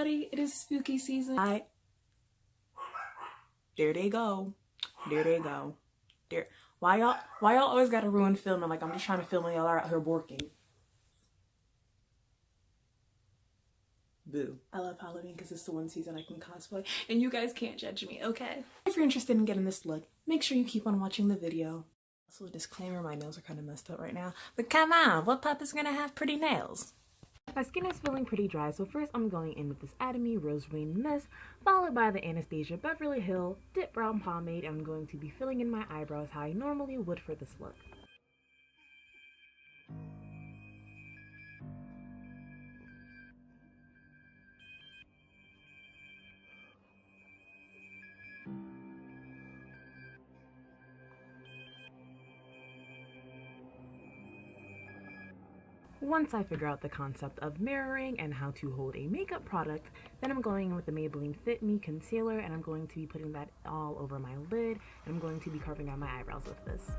everybody, it is spooky season. There they go. There they go. There. Why y'all always gotta ruin filming? Like, I'm just trying to film and y'all are out here working. Boo. I love Halloween because it's the one season I can cosplay and you guys can't judge me, okay? If you're interested in getting this look, make sure you keep on watching the video. Also, a disclaimer, my nails are kind of messed up right now, but come on, what pup is gonna have pretty nails? My skin is feeling pretty dry, so first I'm going in with this Atomy Rose Rain Mist, followed by the Anastasia Beverly Hill Dip Brown Pomade. I'm going to be filling in my eyebrows how I normally would for this look. Once I figure out the concept of mirroring and how to hold a makeup product, then I'm going in with the Maybelline Fit Me Concealer, and I'm going to be putting that all over my lid, and I'm going to be carving out my eyebrows with this.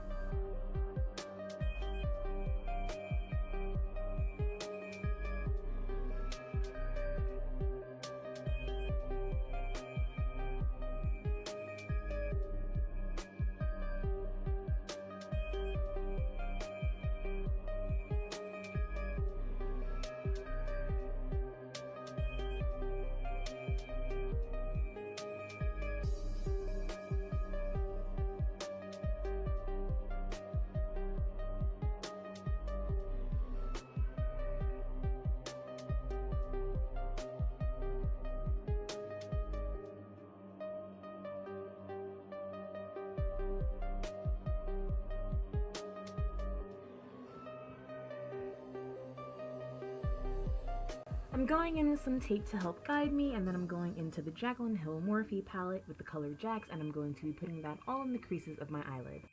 I'm going in with some tape to help guide me, and then I'm going into the Jaclyn Hill Morphe palette with the color Jax, and I'm going to be putting that all in the creases of my eyelid.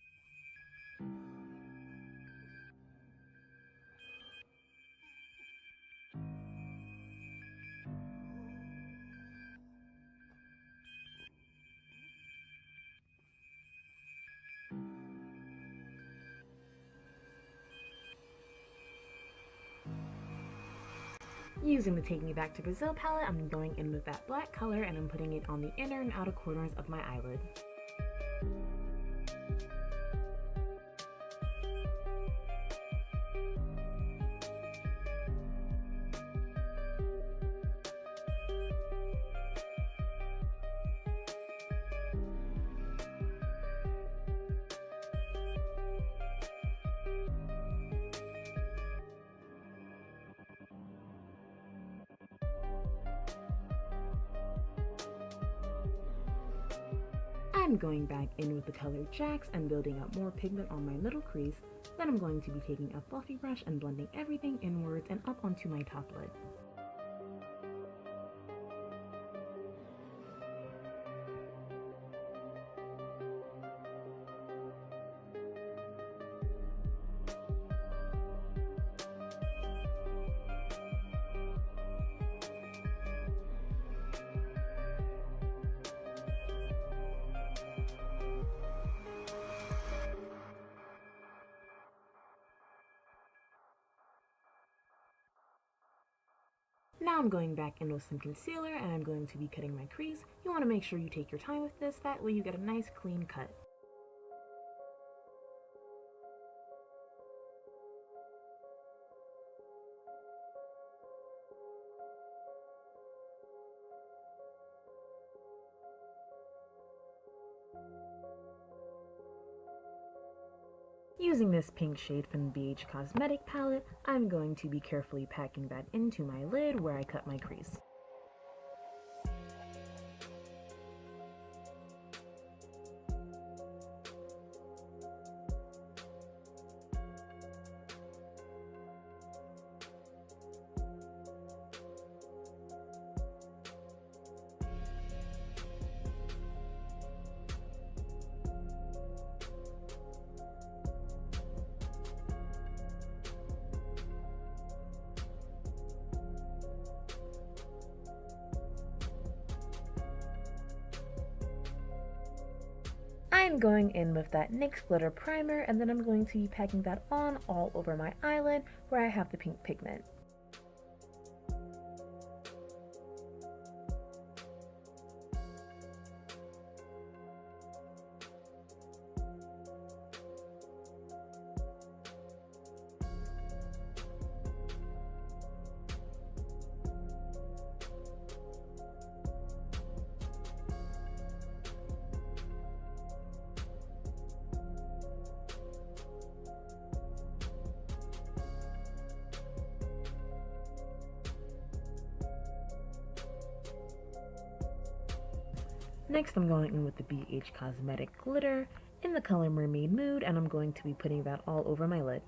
Using the Take Me Back to Brazil palette, I'm going in with that black color and I'm putting it on the inner and outer corners of my eyelid. I'm going back in with the color Jax and building up more pigment on my little crease. Then I'm going to be taking a fluffy brush and blending everything inwards and up onto my top lid. Now I'm going back in with some concealer and I'm going to be cutting my crease. You want to make sure you take your time with this, that way you get a nice clean cut. Using this pink shade from the BH Cosmetic palette, I'm going to be carefully packing that into my lid where I cut my crease. I'm going in with that NYX Glitter Primer, and then I'm going to be packing that on all over my eyelid where I have the pink pigment. Next, I'm going in with the BH Cosmetic Glitter in the color Mermaid Mood, and I'm going to be putting that all over my lid.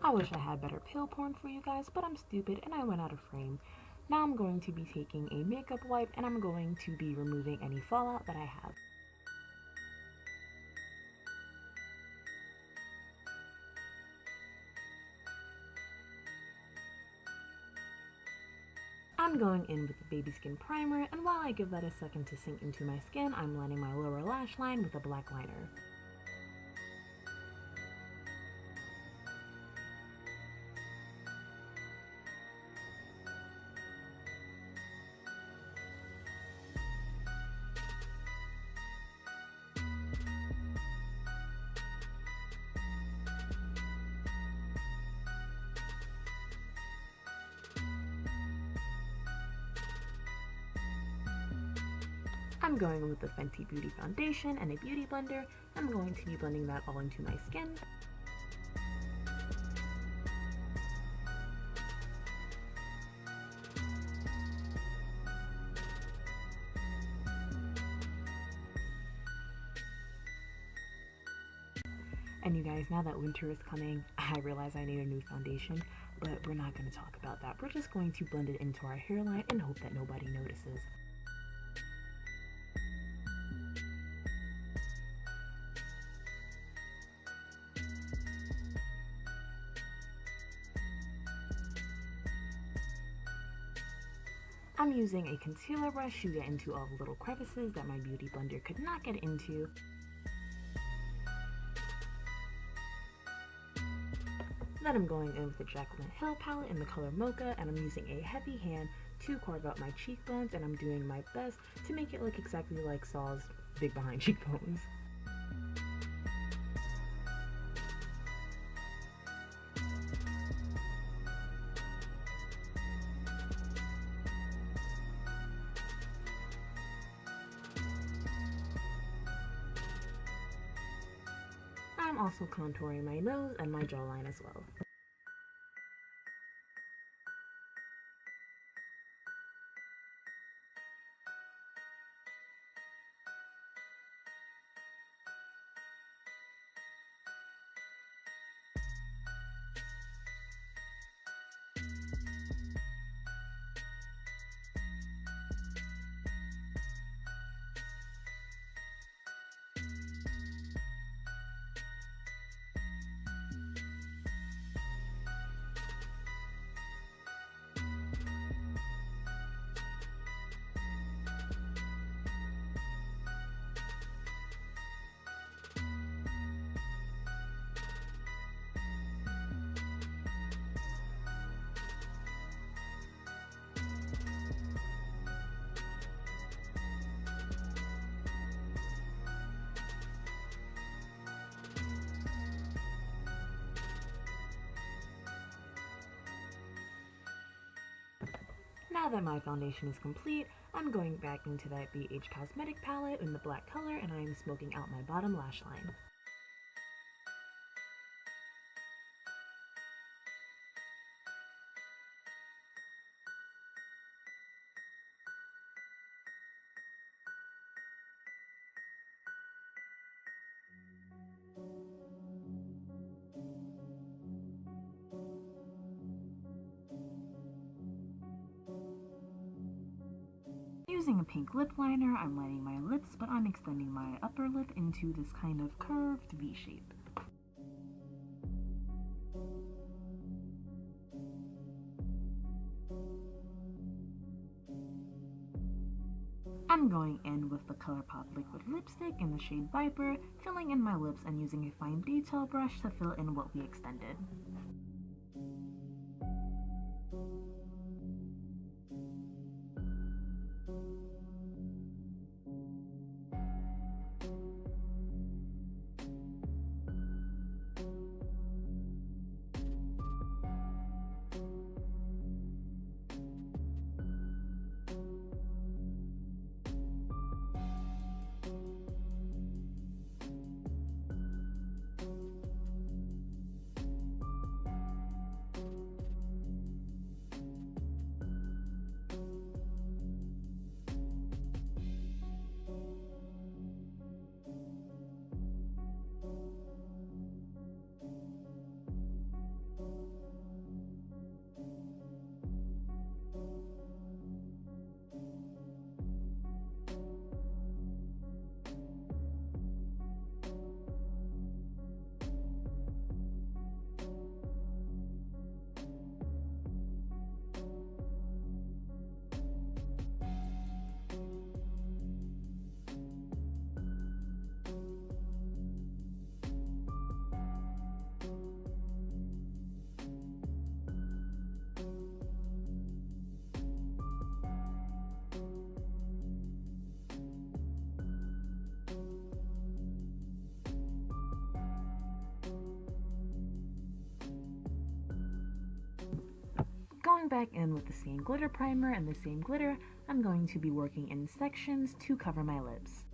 I wish I had better pill porn for you guys, but I'm stupid and I went out of frame. Now I'm going to be taking a makeup wipe and I'm going to be removing any fallout that I have. I'm going in with the Baby Skin Primer, and while I give that a second to sink into my skin, I'm lining my lower lash line with a black liner. I'm going with the Fenty Beauty Foundation and a beauty blender. I'm going to be blending that all into my skin. And you guys, now that winter is coming, I realize I need a new foundation, but we're not going to talk about that. We're just going to blend it into our hairline and hope that nobody notices. I'm using a concealer brush to get into all the little crevices that my beauty blender could not get into. Then I'm going in with the Jaclyn Hill palette in the color Mocha, and I'm using a heavy hand to carve out my cheekbones, and I'm doing my best to make it look exactly like Saw's big behind cheekbones. I'm also contouring my nose and my jawline as well. Now that my foundation is complete, I'm going back into that BH Cosmetic palette in the black color, and I am smoking out my bottom lash line. Using a pink lip liner, I'm lining my lips, but I'm extending my upper lip into this kind of curved V shape. I'm going in with the ColourPop liquid lipstick in the shade Viper, filling in my lips and using a fine detail brush to fill in what we extended. Going back in with the same glitter primer and the same glitter, I'm going to be working in sections to cover my lips.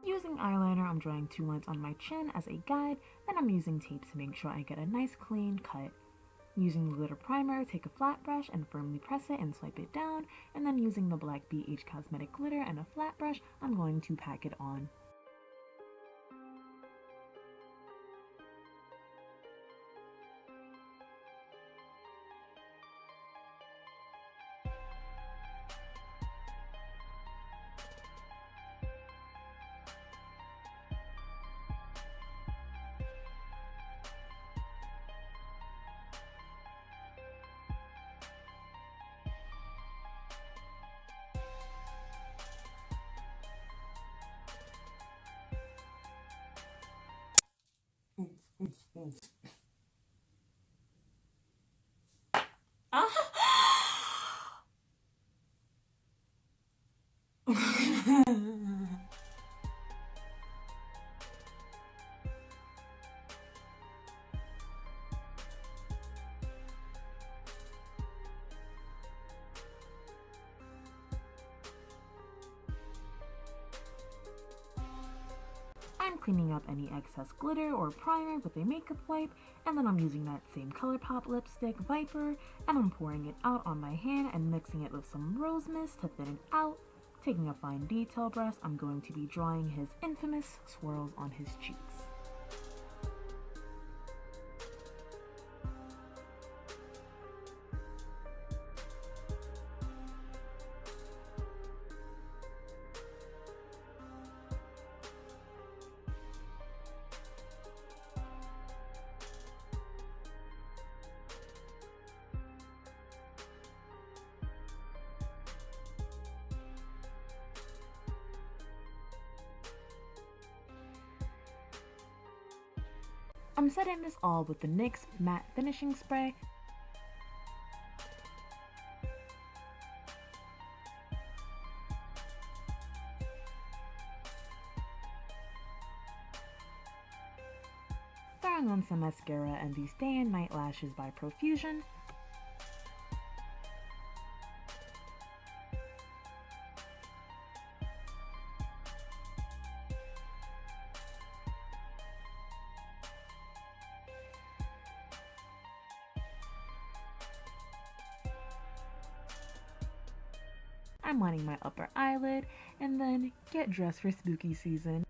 Using eyeliner, I'm drawing 2 lines on my chin as a guide, then I'm using tape to make sure I get a nice clean cut. Using the glitter primer, take a flat brush and firmly press it and swipe it down, and then using the black BH Cosmetic glitter and a flat brush, I'm going to pack it on. I'm cleaning up any excess glitter or primer with a makeup wipe, and then I'm using that same ColourPop lipstick, Viper, and I'm pouring it out on my hand and mixing it with some rose mist to thin it out. Taking a fine detail brush, I'm going to be drawing his infamous swirls on his cheeks. I'm setting this all with the NYX Matte Finishing Spray. Throwing on some mascara and these Day and Night Lashes by Profusion. I'm lining my upper eyelid and then get dressed for spooky season.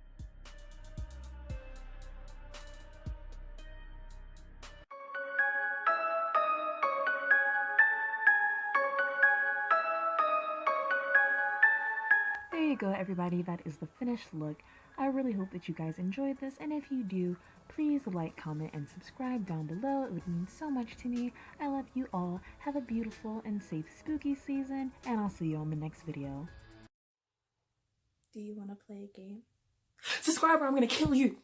There you go, everybody. That is the finished look. I really hope that you guys enjoyed this, and if you do, please like, comment, and subscribe down below. It would mean so much to me. I love you all. Have a beautiful and safe spooky season, and I'll see you on the next video. Do you want to play a game? Subscribe or I'm gonna kill you!